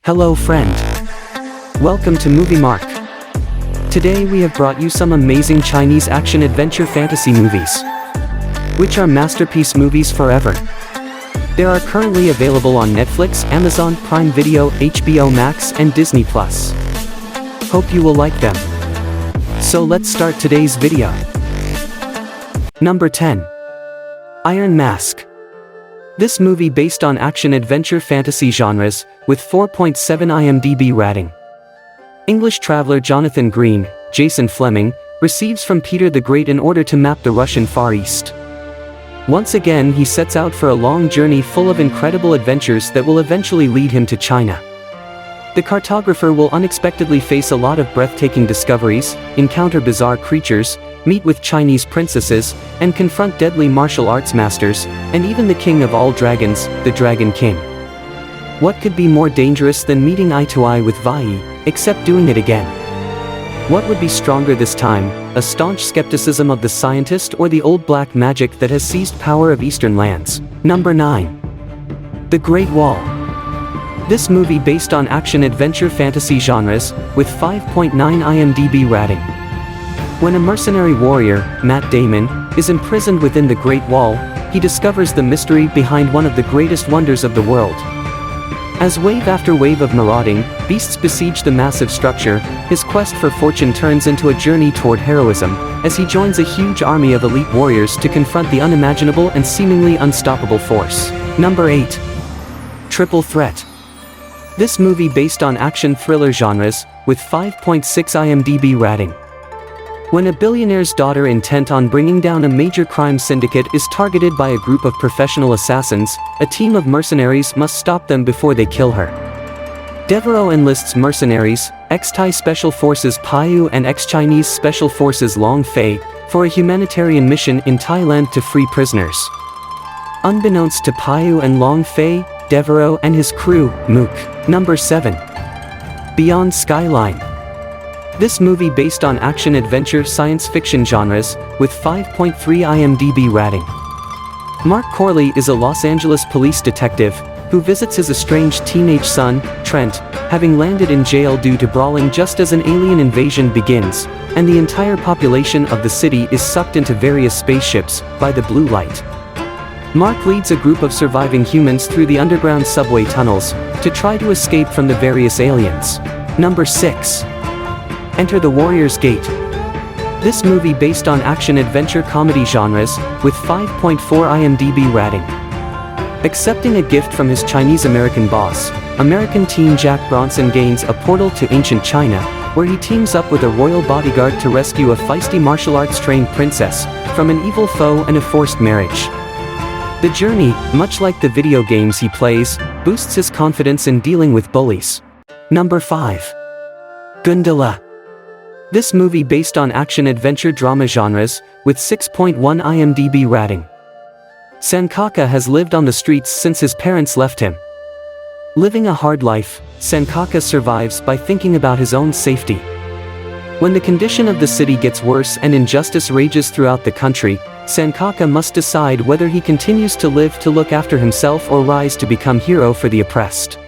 Hello friend. Welcome to MovieMark. Today we have brought you some amazing Chinese action-adventure fantasy movies, which are masterpiece movies forever. They are currently available on Netflix, Amazon Prime Video, HBO Max and Disney+. Hope you will like them. So let's start today's video. Number 10. Iron Mask. This movie based on action-adventure fantasy genres, with 4.7 IMDb rating. English traveler Jonathan Green, Jason Fleming, receives from Peter the Great in order to map the Russian Far East. Once again he sets out for a long journey full of incredible adventures that will eventually lead him to China. The cartographer will unexpectedly face a lot of breathtaking discoveries, encounter bizarre creatures, meet with Chinese princesses, and confront deadly martial arts masters, and even the king of all dragons, the Dragon King. What could be more dangerous than meeting eye to eye with Vai, except doing it again? What would be stronger this time, a staunch skepticism of the scientist or the old black magic that has seized power of Eastern lands? Number 9. The Great Wall. This movie based on action-adventure fantasy genres, with 5.9 IMDb rating. When a mercenary warrior, Matt Damon, is imprisoned within the Great Wall, he discovers the mystery behind one of the greatest wonders of the world. As wave after wave of marauding beasts besiege the massive structure, his quest for fortune turns into a journey toward heroism, as he joins a huge army of elite warriors to confront the unimaginable and seemingly unstoppable force. Number 8. Triple Threat. This movie based on action-thriller genres, with 5.6 IMDb rating. When a billionaire's daughter intent on bringing down a major crime syndicate is targeted by a group of professional assassins, a team of mercenaries must stop them before they kill her. Devereaux enlists mercenaries, ex-Thai Special Forces Paiyu and ex-Chinese Special Forces Long Fei, for a humanitarian mission in Thailand to free prisoners. Unbeknownst to Paiyu and Long Fei, Devereaux and his crew, Mook. Number 7. Beyond Skyline. This movie based on action-adventure science fiction genres, with 5.3 IMDb rating. Mark Corley is a Los Angeles police detective, who visits his estranged teenage son, Trent, having landed in jail due to brawling just as an alien invasion begins, and the entire population of the city is sucked into various spaceships, by the blue light. Mark leads a group of surviving humans through the underground subway tunnels, to try to escape from the various aliens. Number 6. Enter the Warrior's Gate. This movie based on action-adventure comedy genres, with 5.4 IMDb rating. Accepting a gift from his Chinese-American boss, American teen Jack Bronson gains a portal to ancient China, where he teams up with a royal bodyguard to rescue a feisty martial arts-trained princess, from an evil foe and a forced marriage. The journey, much like the video games he plays, boosts his confidence in dealing with bullies. Number 5. Gundala. This movie based on action-adventure drama genres, with 6.1 IMDb rating. Sankaka has lived on the streets since his parents left him. Living a hard life, Sankaka survives by thinking about his own safety. When the condition of the city gets worse and injustice rages throughout the country, Sankaka must decide whether he continues to live to look after himself or rise to become hero for the oppressed.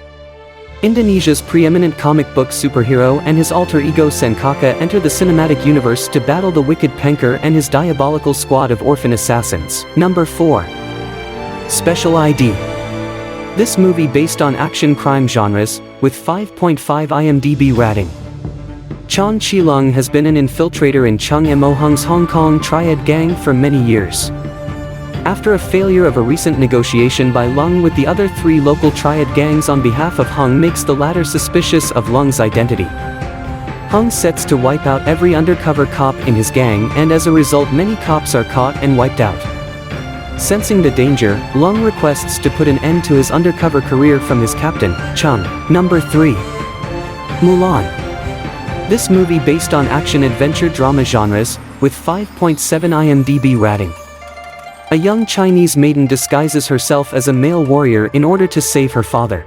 Indonesia's preeminent comic book superhero and his alter ego Sankaka enter the cinematic universe to battle the wicked Penker and his diabolical squad of orphan assassins. Number 4. Special ID. This movie based on action-crime genres, with 5.5 IMDb rating. Chan Chi-lung has been an infiltrator in Chung Mo-hung's Hong Kong Triad Gang for many years. After a failure of a recent negotiation by Lung with the other 3 local Triad gangs on behalf of Hung makes the latter suspicious of Lung's identity. Hung sets to wipe out every undercover cop in his gang, and as a result many cops are caught and wiped out. Sensing the danger, Lung requests to put an end to his undercover career from his captain, Chung. Number 3. Mulan. This movie based on action-adventure drama genres, with 5.7 IMDb rating. A young Chinese maiden disguises herself as a male warrior in order to save her father.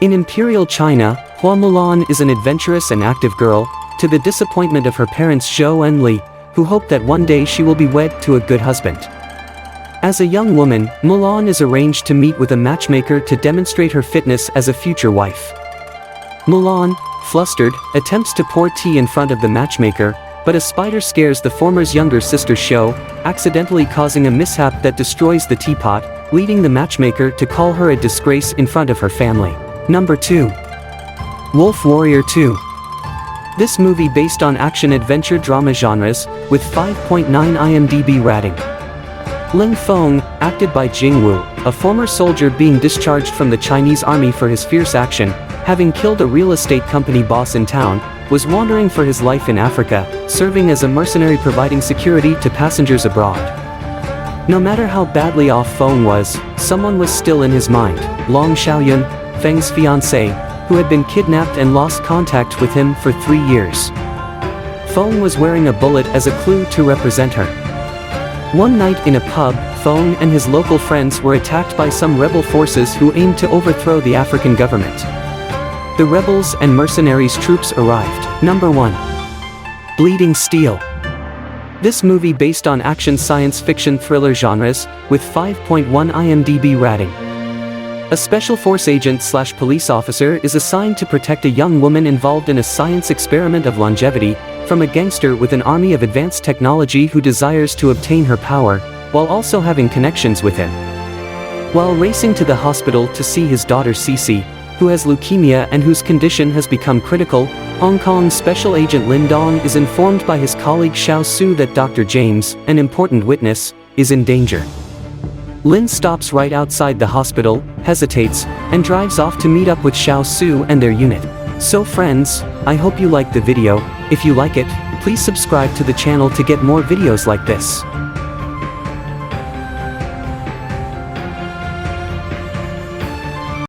In Imperial China, Hua Mulan is an adventurous and active girl, to the disappointment of her parents Zhou and Li, who hope that one day she will be wed to a good husband. As a young woman, Mulan is arranged to meet with a matchmaker to demonstrate her fitness as a future wife. Mulan, flustered, attempts to pour tea in front of the matchmaker, but a spider scares the former's younger sister Shou, accidentally causing a mishap that destroys the teapot, leading the matchmaker to call her a disgrace in front of her family. Number 2. Wolf Warrior 2. This movie based on action-adventure drama genres, with 5.9 IMDb rating. Ling Feng, acted by Jing Wu, a former soldier being discharged from the Chinese army for his fierce action, having killed a real estate company boss in town, was wandering for his life in Africa, serving as a mercenary providing security to passengers abroad. No matter how badly off Feng was, someone was still in his mind, Long Xiaoyun, Feng's fiancée, who had been kidnapped and lost contact with him for 3 years. Feng was wearing a bullet as a clue to represent her. One night in a pub, Feng and his local friends were attacked by some rebel forces who aimed to overthrow the African government. The rebels and mercenaries' troops arrived. Number 1. Bleeding Steel. This movie based on action science fiction thriller genres, with 5.1 IMDb rating. A special force agent/police officer is assigned to protect a young woman involved in a science experiment of longevity, from a gangster with an army of advanced technology who desires to obtain her power, while also having connections with him. While racing to the hospital to see his daughter Cece, who has leukemia and whose condition has become critical, Hong Kong Special Agent Lin Dong is informed by his colleague Xiao Su that Dr. James, an important witness, is in danger. Lin stops right outside the hospital, hesitates, and drives off to meet up with Xiao Su and their unit. So friends, I hope you liked the video. If you like it, please subscribe to the channel to get more videos like this.